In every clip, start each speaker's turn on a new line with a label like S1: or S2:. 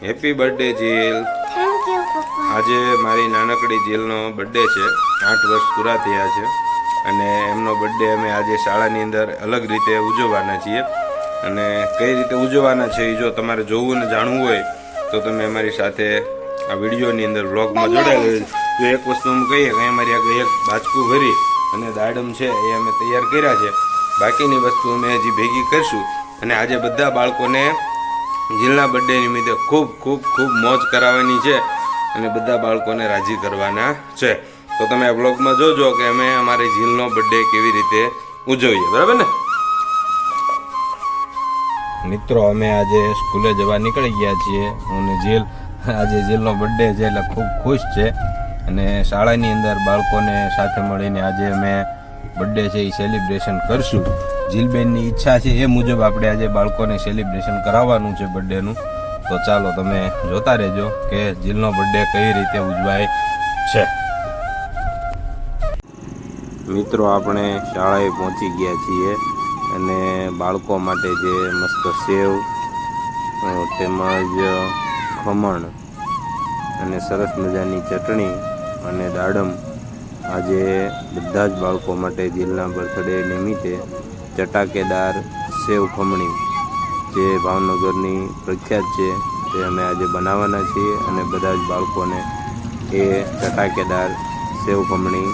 S1: Happy birthday Jeel.
S2: Thank you પપ્પા.
S1: આજે મારી નાનકડી જીલનો બર્થડે છે. 8 વર્ષ પૂરા થયા છે અને એમનો બર્થડે અમે આજે શાળાની અંદર અલગ રીતે ઉજવવાના છીએ. અને કઈ રીતે ઉજવવાના છે એ જો તમારે જોવું ને જાણવું હોય તો તમે અમારી સાથે આ વિડીયોની અંદર વ્લોગમાં જોડાયેલા. જો એક વસ્તુ હું કહીએ કે અમારી આગળ એક બાચકું ભરી અને દાડમ છે એ અમે તૈયાર કર્યા છે. બાકીની વસ્તુ અમે હજી ભેગી કરીશું. અને આજે બધા બાળકોને જીલના બર્થડે નિમિત્તે ખૂબ ખૂબ ખૂબ મોજ કરાવવાની છે અને બધા બાળકોને રાજી કરવાના છે. તો તમે આ વ્લોગમાં જોજો કે અમે અમારી જીલનો બર્થડે કેવી રીતે ઉજવીએ. બરાબર ને મિત્રો? અમે આજે સ્કૂલે જવા નીકળી ગયા છીએ. હું જીલ આજે જીલનો બર્થડે છે એટલે ખૂબ ખુશ છે. અને શાળાની અંદર બાળકોને સાથે મળીને આજે અમે બર્થડે છે એ સેલિબ્રેશન કરશું. જીલબેનની ઈચ્છા છે એ મુજબ આપણે આજે બાળકોને સેલિબ્રેશન કરાવવાનું છે બર્થડેનું. તો ચાલો તમે જોતા રહેજો કે જીલનો બર્થડે કઈ રીતે ઉજવાય છે. મિત્રો આપણે શાળાએ પહોંચી ગયા છીએ અને બાળકો માટે જે મસ્ત સેવ તેમજ ખમણ અને સરસ મજાની ચટણી અને દાડમ આજે બધા જ બાળકો માટે જીલના બર્થડે નિમિત્તે ચટાકેદાર સેવ ખમણી જે ભાવનગરની પ્રખ્યાત છે તે અમે આજે બનાવવાના છીએ અને બધા જ બાળકોને એ ચટાકેદાર સેવ ખમણી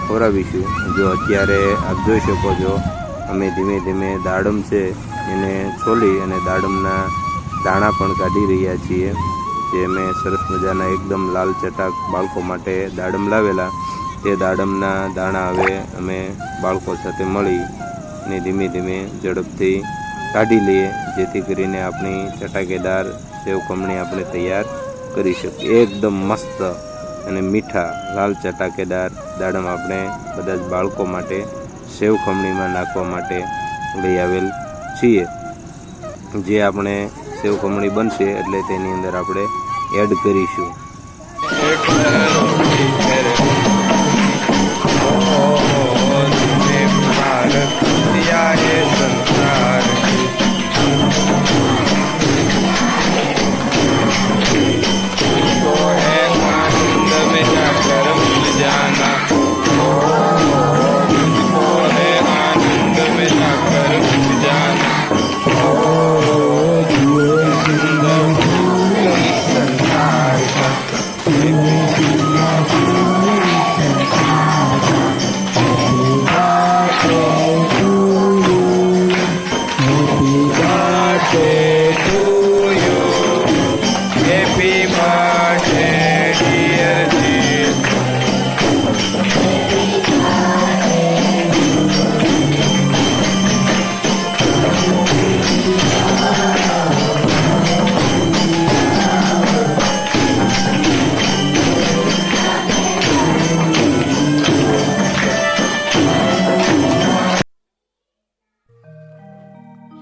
S1: ખવડાવીશું. જો અત્યારે આપ જોઈ શકો છો અમે ધીમે ધીમે દાડમ છે એને છોલી અને દાડમના દાણા પણ કાઢી રહ્યા છીએ. જે અમે સરસ મજાના એકદમ લાલ ચટાક બાળકો માટે દાડમ લાવેલા તે દાડમના દાણા હવે અમે બાળકો સાથે મળી ને ધીમે ધીમે ઝડપથી કાઢી લઈએ જેથી કરીને આપણી ચટાકેદાર સેવ ખમણી આપણે તૈયાર કરી શકીએ. એકદમ મસ્ત અને મીઠા લાલ ચટાકેદાર દાડમ આપણે બધા જ બાળકો માટે સેવ ખમણીમાં નાખવા માટે લઈ આવેલ છીએ. જે આપણે સેવ ખમણી બનશે એટલે તેની અંદર આપણે એડ કરીશું.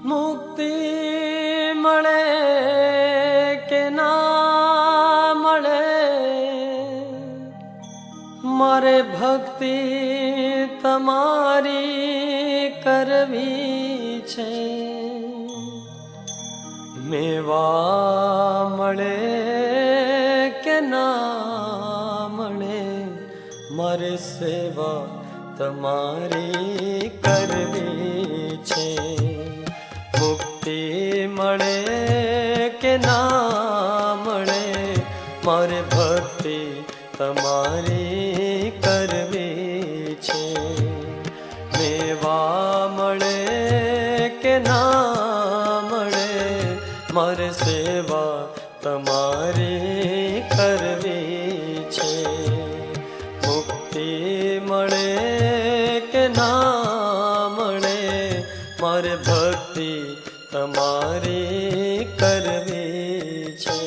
S3: મુક્તિ મળે કે ના મળે મારે ભક્તિ તમારી કરવી છે. મેવા મળે કે ના મળે મારે સેવા તમારી કરવી છે. મુક્તિ મળે કે ના મળે મારે ભક્તિ તમારી કરવી છે. મેવા મળે કે ના મળે મારે સેવા તમારી કરવી છે. મુક્તિ મળે કે ના મળે મારે ભક્તિ તમારી કરવી છે.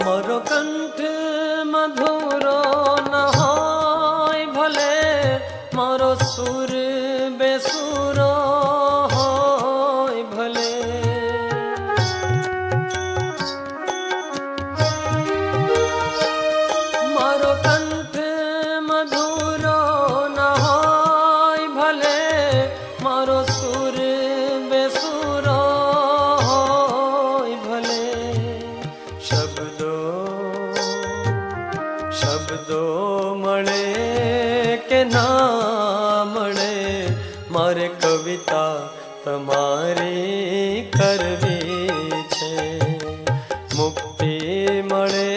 S3: મારો કંઠ મધુરો ન હોય ભલે મારો સુર બેસુરો હોય ભલે, મારો કંઠ મધુરો ન હોય ભલે, મારો સુર બેસુરો હોય ભલે, શબ્દો મળે કે ના મળે, મારે કવિતા તમારી કરવી છે. મુક્તિ મળે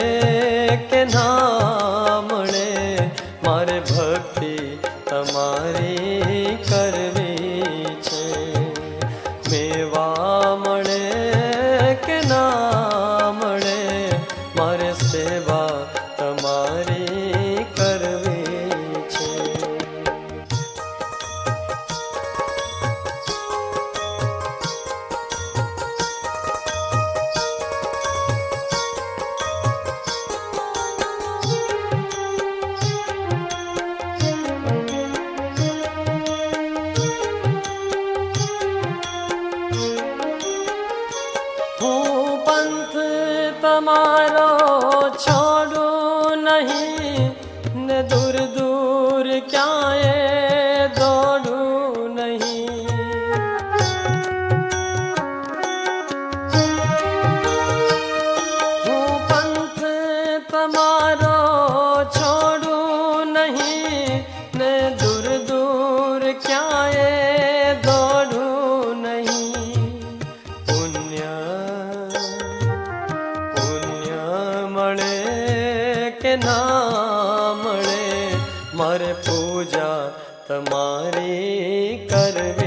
S3: કે ના મળે, મારે ભક્તિ તમારી કરવી છે. મેવા મળે કે ના મળે, મારે સેવા તમારી કરવી છે. હું પંથ તમારો છોડું નહીં ને દૂર દૂર ક્યાંય દોડું નહીં. હું પંથ તમારો છોડું નહીં ને દૂર દૂર ક્યાંય દોડું નહીં. પુણ્ય મળે કે ના મળે, મારે પૂજા તમારી કરવી